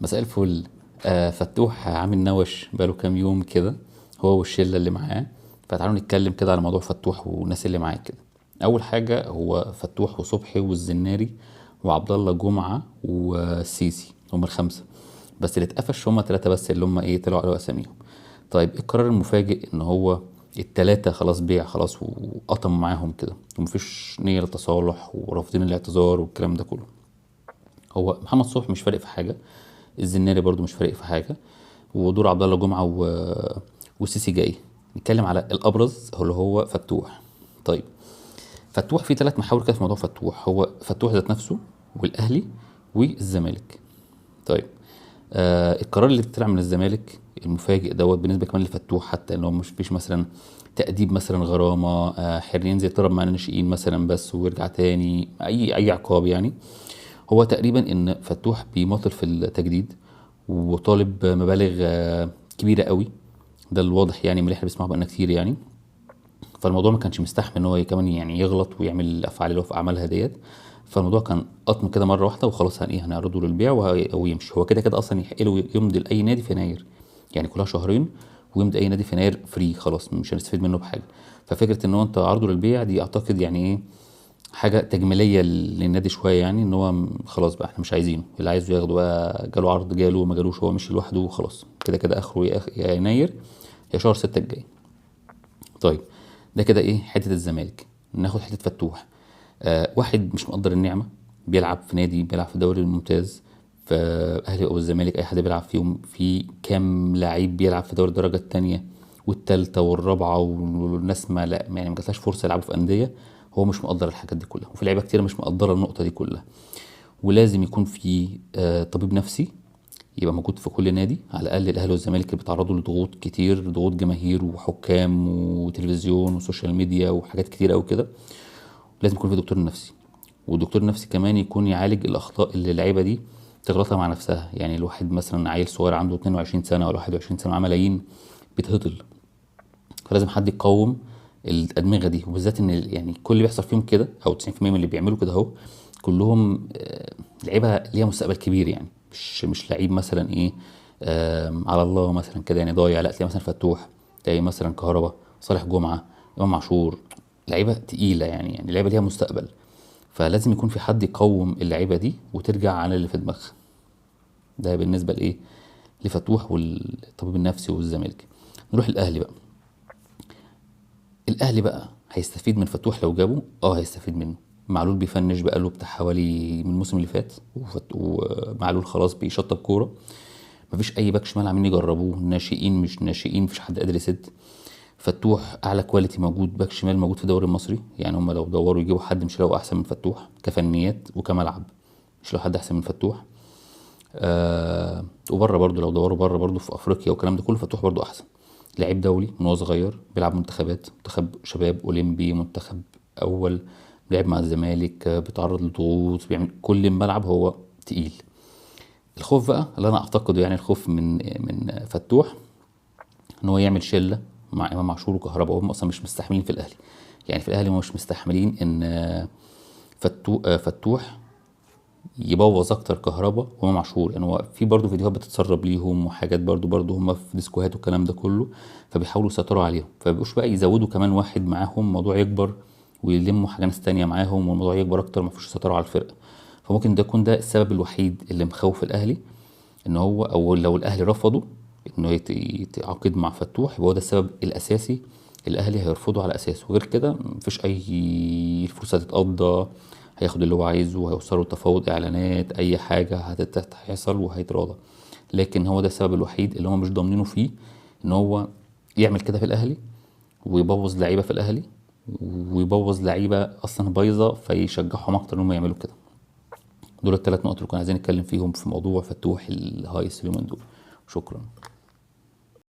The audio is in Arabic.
مساء الفل. فتوح عامل نوش بقاله كام يوم كده، هو والشله اللي معاه. فتعالوا نتكلم كده على موضوع فتوح والناس اللي معاه كده. اول حاجه هو فتوح وصبحي والزناري وعبد الله جمعه والسيسي، هم الخمسه. بس اللي اتقفش هم ثلاثه بس، اللي هم ايه طلعوا قالوا اساميهم. طيب إيه القرار المفاجئ ان هو التلاتة خلاص بيع خلاص وقطم معاهم كده، ومفيش نية للتصالح ورافضين الاعتذار والكلام ده كله. هو محمد صبحي مش فارق في حاجة، الزناري برضو مش فارق في حاجه، ودور عبد الله جمعه والسيسي جاي. نتكلم على الابرز اللي هو فتوح. طيب فتوح في ثلاث محاور كده في موضوع فتوح، هو فتوح ذات نفسه والاهلي والزمالك. طيب القرار اللي طلع من الزمالك المفاجئ دوت بالنسبه كمان لفتوح، حتى ان هو مش فيش مثلا تأديب مثلا غرامه، حر ينزل يضرب مع الناشئين مثلا بس ويرجع تاني، اي عقاب يعني. هو تقريبا ان فتوح بيماطل في التجديد وطالب مبالغ كبيره قوي. ده الواضح يعني من اللي احنا بنسمعه بقالنا كتير يعني. فالموضوع ما كانش مستحمل ان هو كمان يعني يغلط ويعمل الافعال اللي هو في عملها ديت. فالموضوع كان قطم كده مره واحده وخلاص، هنعرضه للبيع ويمشي. هو كده كده اصلا يحق له يمضي لاي نادي في يناير، يعني كلها شهرين ويمضي اي نادي في يناير فري، خلاص مش هنستفيد منه بحاجه. ففكره ان هو انت عرضه للبيع دي اعتقد يعني ايه، حاجه تجميليه للنادي شويه، يعني ان هو خلاص بقى احنا مش عايزينه، اللي عايزه ياخده بقى، جاله عرض جاله، ما جالوش هو مشي لوحده وخلاص. كده كده اخره يا يناير يا شهر 6 الجاي. طيب ده كده ايه حته الزمالك. ناخد حته فتوح. واحد مش مقدر النعمه، بيلعب في نادي بيلعب في الدوري الممتاز، في اهلي او الزمالك اي حد بيلعب فيهم، في كام لعيب بيلعب في دوري الدرجه الثانيه والثالثه والرابعه، والناس ما لا يعني ما جاتلهاش فرصه يلعبوا في انديه. هو مش مقدر الحاجات دي كلها، وفي لعيبه كتير مش مقدره النقطه دي كلها. ولازم يكون في طبيب نفسي يبقى موجود في كل نادي، على الاقل الاهلي والزمالك اللي بيتعرضوا لضغوط كتير، ضغوط جماهير وحكام وتلفزيون وسوشيال ميديا وحاجات كتير قوي كده. لازم يكون في دكتور نفسي، والدكتور النفسي كمان يكون يعالج الاخطاء اللي اللعيبه دي تغلطها مع نفسها. يعني الواحد مثلا عيل صغير عنده 22 سنه ولا 21 سنه معاه ملايين بيتهطل، فلازم حد يقوم الادمغه دي. وبالذات ان يعني كل اللي بيحصل فيهم كده او 90% من اللي بيعملوا كده اهو كلهم لعيبه ليها مستقبل كبير، يعني مش لعيب مثلا ايه على الله مثلا كده يعني ضايع. لا تلاقي مثلا فتوح، تلاقي مثلا كهربا، صالح جمعه، امام عاشور، لعيبه تقيله يعني لعيبه ليها مستقبل. فلازم يكون في حد يقوم اللعيبه دي وترجع على اللي في دماغها. ده بالنسبه لايه، لفتوح والطبيب النفسي والزمالك. نروح الاهلي بقى. الاهلي بقى هيستفيد من فتوح لو جابه، هيستفيد منه. معلول بيفنش بقاله بتاع حوالي من الموسم اللي فات، ومعلول خلاص بيشطب كوره. مفيش اي باك شمال عاملين يجربوه، ناشئين مش ناشئين مفيش حد قادر يسد. فتوح اعلى كواليتي موجود، باك شمال موجود في الدوري المصري، يعني هم لو دوروا يجيبوا حد مش هيلاقوا احسن من فتوح كفنيات وكملعب، مش هيلاقوا حد احسن من فتوح. وبره برضو لو دوروا بره برضو في افريقيا والكلام ده كله فتوح برضو احسن. لعيب دولي من هو صغير، بيلعب منتخبات، منتخب شباب اولمبي، منتخب اول، لعب مع الزمالك، بيتعرض لضغوط، بيعمل كل الملعب هو تقيل. الخوف بقى اللي انا اعتقده، يعني الخوف من فتوح ان هو يعمل شله مع امام عاشور وكهربا، وهم اصلا مش مستحملين في الاهلي. يعني في الاهلي مش مستحملين ان فتوح يبوظ اكتر كهربا وامام عاشور. يعني هو في برضه فيديوهات بتتسرب ليهم وحاجات برضه هم في ديسكوهات والكلام ده كله، فبيحاولوا يسيطروا عليهم، فبيبقوش بقى يزودوا كمان واحد معاهم، الموضوع يكبر ويلموا حاجه ناس تانية معاهم والموضوع يكبر اكتر، ما فيش يسيطروا على الفرقه. فممكن ده يكون ده السبب الوحيد اللي مخوف الاهلي، ان هو او لو الاهلي رفضوا انه يتعاقد مع فتوح يبقى هو ده السبب الاساسي. الاهلي هيرفضه على اساسه، غير كده مفيش اي فرصه تتقضى، هياخد اللي هو عايزه وهيوصلوا لتفاوض اعلانات، اي حاجه هيحصل وهيتراضى. لكن هو ده السبب الوحيد اللي هم مش ضامنينه فيه، ان هو يعمل كده في الاهلي ويبوظ لعيبه في الاهلي ويبوظ لعيبه اصلا بايظه فيشجعهم اكتر ان هم يعملوا كده. دول الثلاث نقط اللي كنا عايزين نتكلم فيهم في موضوع فتوح الهايس اليومين دول. شكرا.